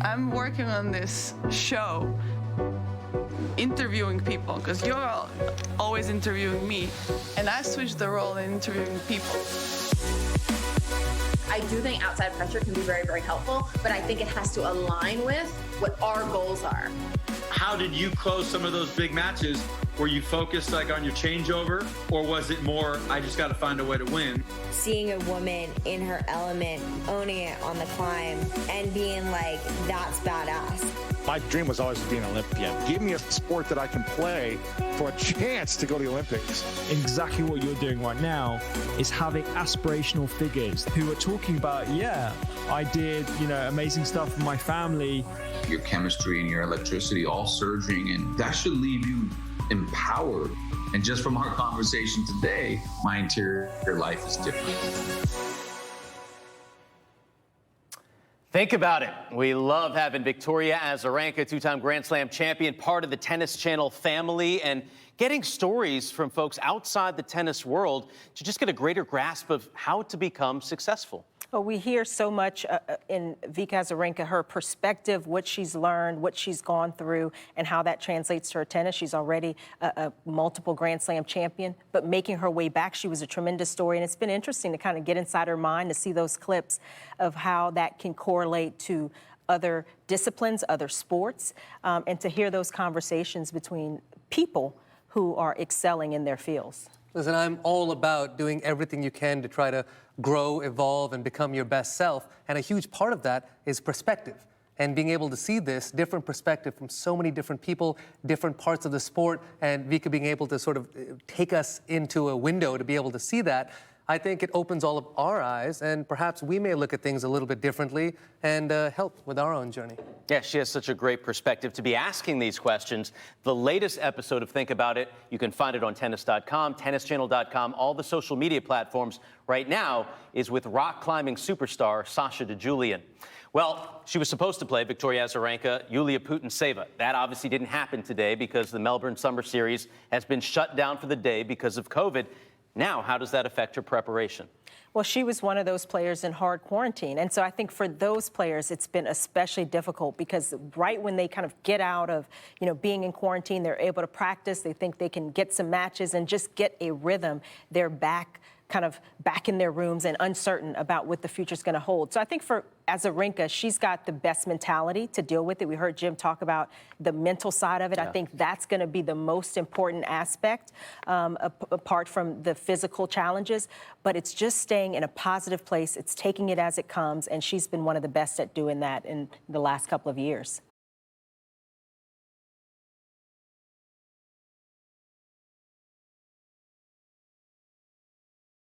I'm working on this show, interviewing people, because you're always interviewing me, and I switched the role in interviewing people. I do think outside pressure can be very, very helpful, but I think it has to align with what our goals are. How did you close some of those big matches? Were you focused like on your changeover, or was it more, I just got to find a way to win? Seeing a woman in her element, owning it on the climb, and being like, that's badass. My dream was always to be an Olympian. Give me a sport that I can play for a chance to go to the Olympics. Exactly what you're doing right now is having aspirational figures who are talking about, yeah, I did, amazing stuff for my family. Your chemistry and your electricity all surging, and that should leave you empowered. And just from our conversation today, my interior life is different. Think about it. We love having Victoria Azarenka, two-time Grand Slam champion, part of the Tennis Channel family, and getting stories from folks outside the tennis world to just get a greater grasp of how to become successful. Well, we hear so much in Vika Azarenka, her perspective, what she's learned, what she's gone through, and how that translates to her tennis. She's already a multiple Grand Slam champion, but making her way back, she was a tremendous story. And it's been interesting to kind of get inside her mind to see those clips of how that can correlate to other disciplines, other sports, and to hear those conversations between people who are excelling in their fields. Listen, I'm all about doing everything you can to try to grow, evolve, and become your best self. And a huge part of that is perspective. And being able to see this different perspective from so many different people, different parts of the sport, and Vika being able to sort of take us into a window to be able to see that, I think it opens all of our eyes, and perhaps we may look at things a little bit differently and help with our own journey. Yeah, she has such a great perspective to be asking these questions. The latest episode of Think About It, you can find it on tennis.com, tennischannel.com, all the social media platforms. Right now is with rock climbing superstar Sasha DeJulian. Well, she was supposed to play Victoria Azarenka, Yulia Putintseva. That obviously didn't happen today because the Melbourne Summer Series has been shut down for the day because of COVID. Now, how does that affect her preparation? Well, she was one of those players in hard quarantine. And so I think for those players, it's been especially difficult because right when they kind of get out of, being in quarantine, they're able to practice. They think they can get some matches and just get a rhythm. They're back in their rooms and uncertain about what the future's going to hold. So I think for Azarenka, she's got the best mentality to deal with it. We heard Jim talk about the mental side of it. Yeah. I think that's going to be the most important aspect, apart from the physical challenges. But it's just staying in a positive place. It's taking it as it comes, and she's been one of the best at doing that in the last couple of years.